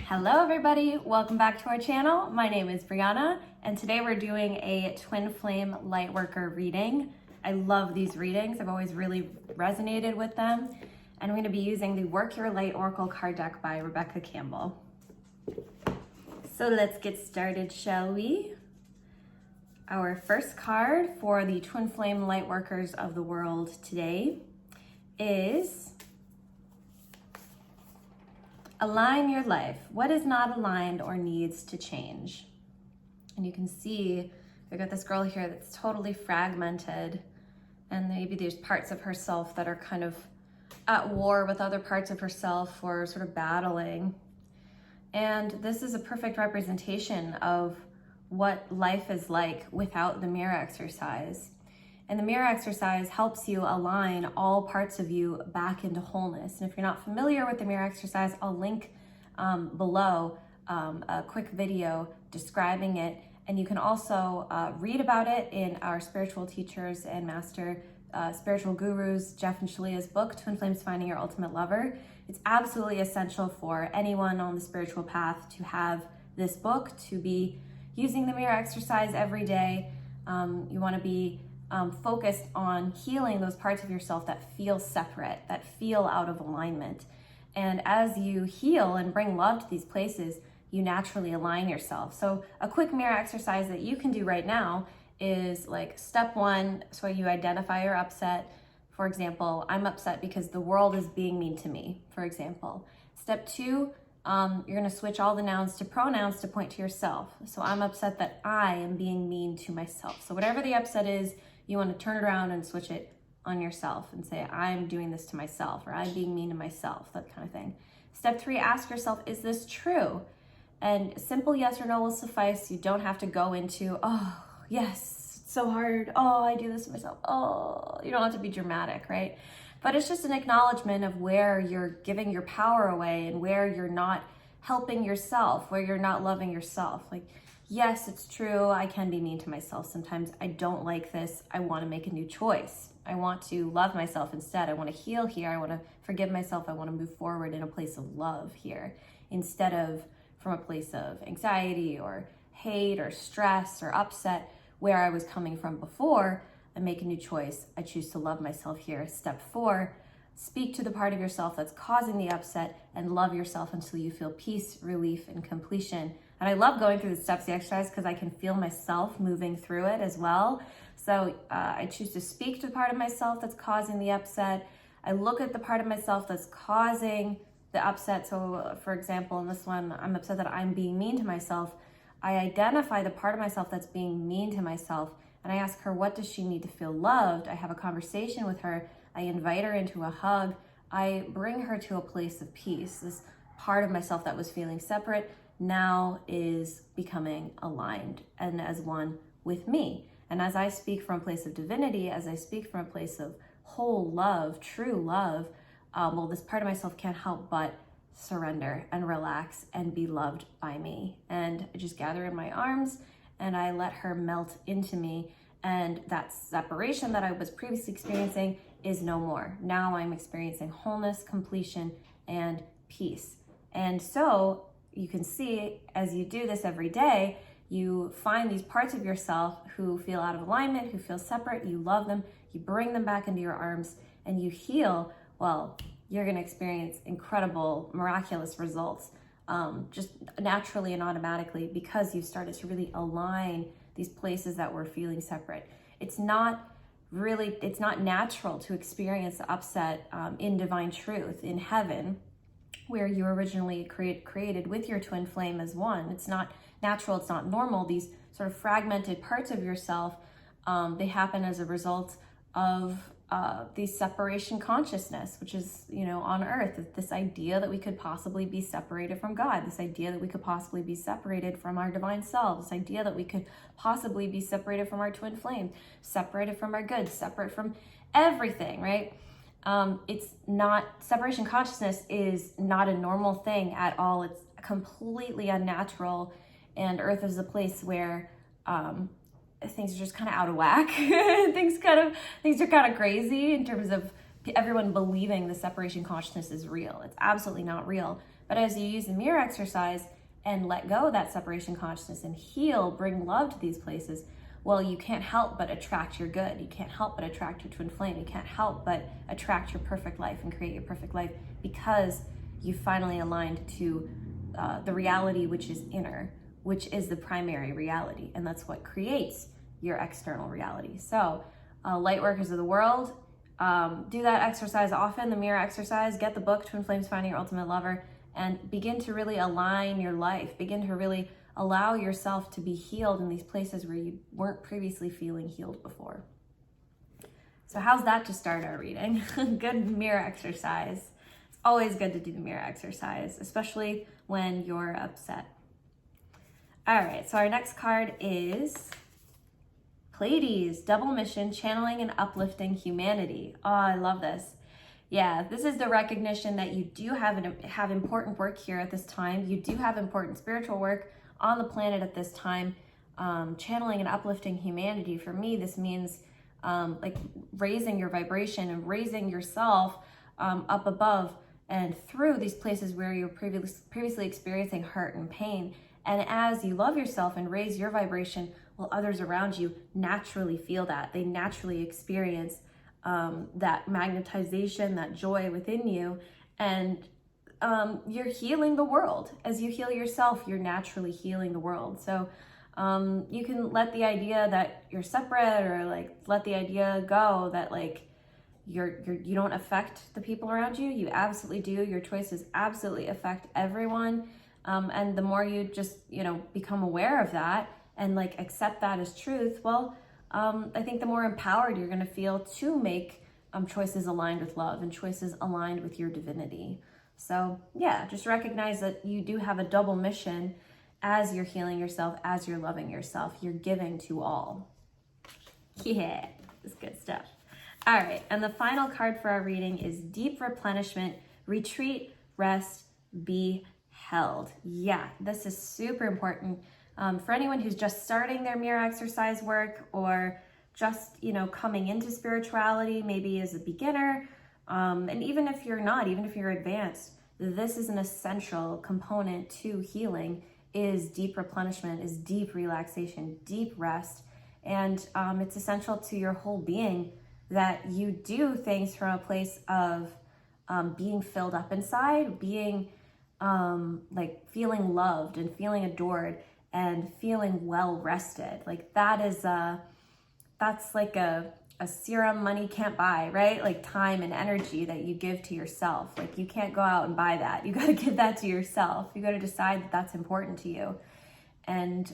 Hello everybody, welcome back to our channel. My name is Briana and today we're doing a Twin Flame Lightworker reading. I love these readings, I've always really resonated with them. And I'm going to be using the Work Your Light Oracle card deck by Rebecca Campbell. So let's get started, shall we? Our first card for the Twin Flame Lightworkers of the world today is Align Your Life. What is not aligned or needs to change? And you can see we've got this girl here that's totally fragmented, and maybe there's parts of herself that are kind of at war with other parts of herself or sort of battling. And this is a perfect representation of what life is like without the mirror exercise. And the mirror exercise helps you align all parts of you back into wholeness. And if you're not familiar with the mirror exercise, I'll link below a quick video describing it. And you can also read about it in our spiritual teachers and master spiritual gurus, Jeff and Shaleia's book, Twin Flames Finding Your Ultimate Lover. It's absolutely essential for anyone on the spiritual path to have this book, to be using the mirror exercise every day. You want to be focused on healing those parts of yourself that feel separate, that feel out of alignment. And as you heal and bring love to these places, you naturally align yourself. So a quick mirror exercise that you can do right now is like step one, so you identify your upset. For example, I'm upset because the world is being mean to me, for example. Step two, you're gonna switch all the nouns to pronouns to point to yourself. So I'm upset that I am being mean to myself. So whatever the upset is, you want to turn it around and switch it on yourself and say, I'm doing this to myself, or I'm being mean to myself, that kind of thing. Step three, ask yourself, is this true? And simple yes or no will suffice. You don't have to go into, oh, yes, it's so hard. Oh, I do this to myself. Oh, you don't have to be dramatic, right? But it's just an acknowledgement of where you're giving your power away and where you're not helping yourself, where you're not loving yourself. Like, yes, it's true, I can be mean to myself sometimes. I don't like this. I want to make a new choice. I want to love myself instead. I want to heal here. I want to forgive myself. I want to move forward in a place of love here instead of from a place of anxiety or hate or stress or upset where I was coming from before. I make a new choice. I choose to love myself here. Step four, speak to the part of yourself that's causing the upset and love yourself until you feel peace, relief, and completion. And I love going through the steps of the exercise because I can feel myself moving through it as well. So I choose to speak to the part of myself that's causing the upset. I look at the part of myself that's causing the upset. So for example, in this one, I'm upset that I'm being mean to myself. I identify the part of myself that's being mean to myself, and I ask her, what does she need to feel loved? I have a conversation with her. I invite her into a hug. I bring her to a place of peace. This part of myself that was feeling separate now is becoming aligned and as one with me. And as I speak from a place of divinity, as I speak from a place of whole love, true love, well, this part of myself can't help but surrender and relax and be loved by me. And I just gather in my arms and I let her melt into me. And that separation that I was previously experiencing is no more. Now I'm experiencing wholeness, completion, and peace. And so you can see as you do this every day, you find these parts of yourself who feel out of alignment, who feel separate, you love them, you bring them back into your arms and you heal. Well, you're gonna experience incredible, miraculous results just naturally and automatically because you've started to really align these places that were feeling separate. It's not natural to experience the upset in divine truth, in heaven, where you originally created with your twin flame as one. It's not natural, it's not normal. These sort of fragmented parts of yourself, they happen as a result of the separation consciousness, which is, on earth, this idea that we could possibly be separated from God, this idea that we could possibly be separated from our divine self, this idea that we could possibly be separated from our twin flame, separated from our good, separate from everything, right? It's not, separation consciousness is not a normal thing at all. It's completely unnatural. And earth is a place where things are just kind of out of whack. things are kind of crazy in terms of everyone believing the separation consciousness is real. It's absolutely not real. But as you use the mirror exercise and let go of that separation consciousness and heal, bring love to these places, well, you can't help but attract your good. You can't help but attract your twin flame. You can't help but attract your perfect life and create your perfect life, because you finally aligned to the reality which is inner, which is the primary reality. And that's what creates your external reality. So light workers of the world, do that exercise often, the mirror exercise. Get the book, Twin Flames Finding Your Ultimate Lover, and begin to really align your life. Begin to really allow yourself to be healed in these places where you weren't previously feeling healed before. So how's that to start our reading? Good mirror exercise. It's always good to do the mirror exercise, especially when you're upset. All right, so our next card is Pleiades, double mission, channeling and uplifting humanity. Oh, I love this. Yeah, this is the recognition that you do have important work here at this time. You do have important spiritual work on the planet at this time. Channeling and uplifting humanity. For me, this means like raising your vibration and raising yourself up above and through these places where you're previously experiencing hurt and pain. And as you love yourself and raise your vibration, well, others around you naturally feel that. They naturally experience that magnetization, that joy within you, and you're healing the world. As you heal yourself, you're naturally healing the world. So you can let the idea that you're separate, or like let the idea go that like you don't affect the people around you. You absolutely do. Your choices absolutely affect everyone. And the more you just, become aware of that and like accept that as truth, well, I think the more empowered you're going to feel to make choices aligned with love and choices aligned with your divinity. So yeah, just recognize that you do have a double mission as you're healing yourself, as you're loving yourself. You're giving to all. Yeah, this is good stuff. All right, and the final card for our reading is Deep Replenishment, Retreat, Rest, Be Held. Yeah, this is super important. For anyone who's just starting their mirror exercise work, or just, coming into spirituality, maybe as a beginner, and even if you're not, even if you're advanced, this is an essential component to healing, is deep replenishment, is deep relaxation, deep rest. And it's essential to your whole being that you do things from a place of being filled up inside, being like feeling loved and feeling adored and feeling well rested. Like that's like a serum money can't buy, right? Like time and energy that you give to yourself. Like you can't go out and buy that. You got to give that to yourself. You got to decide that that's important to you. And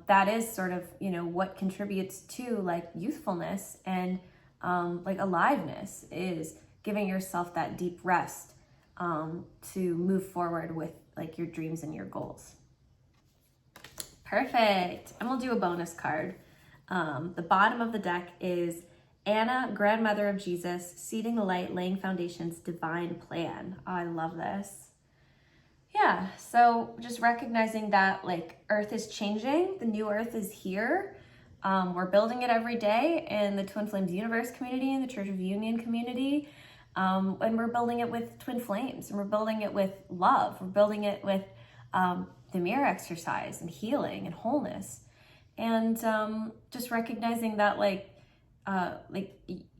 that is sort of, what contributes to like youthfulness and like aliveness, is giving yourself that deep rest to move forward with like your dreams and your goals. Perfect. And we'll do a bonus card. The bottom of the deck is Anna, Grandmother of Jesus, Seeding the Light, Laying Foundations, Divine Plan. Oh, I love this. Yeah, so just recognizing that like Earth is changing, the new Earth is here. We're building it every day in the Twin Flames Universe community, in the Church of Union community. And we're building it with twin flames, and we're building it with love. We're building it with the mirror exercise and healing and wholeness. And just recognizing that like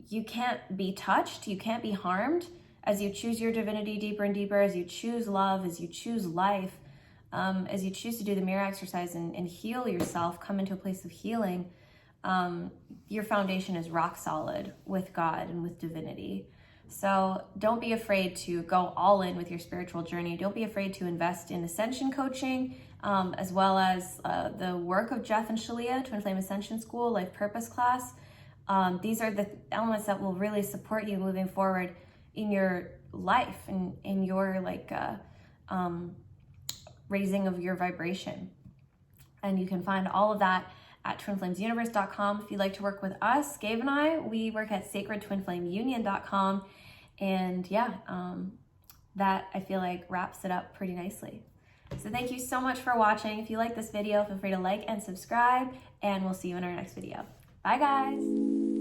you can't be touched, you can't be harmed as you choose your divinity deeper and deeper, as you choose love, as you choose life, as you choose to do the mirror exercise and heal yourself, come into a place of healing. Your foundation is rock solid with God and with divinity. So don't be afraid to go all in with your spiritual journey. Don't be afraid to invest in ascension coaching, as well as the work of Jeff and Shaleia, Twin Flame Ascension School, Life Purpose class. These are the elements that will really support you moving forward in your life and in your raising of your vibration. And you can find all of that at twinflamesuniverse.com. If you'd like to work with us, Gabe and I, we work at sacredtwinflameunion.com. And yeah, that I feel like wraps it up pretty nicely. So thank you so much for watching. If you like this video, feel free to like and subscribe, and we'll see you in our next video. Bye guys.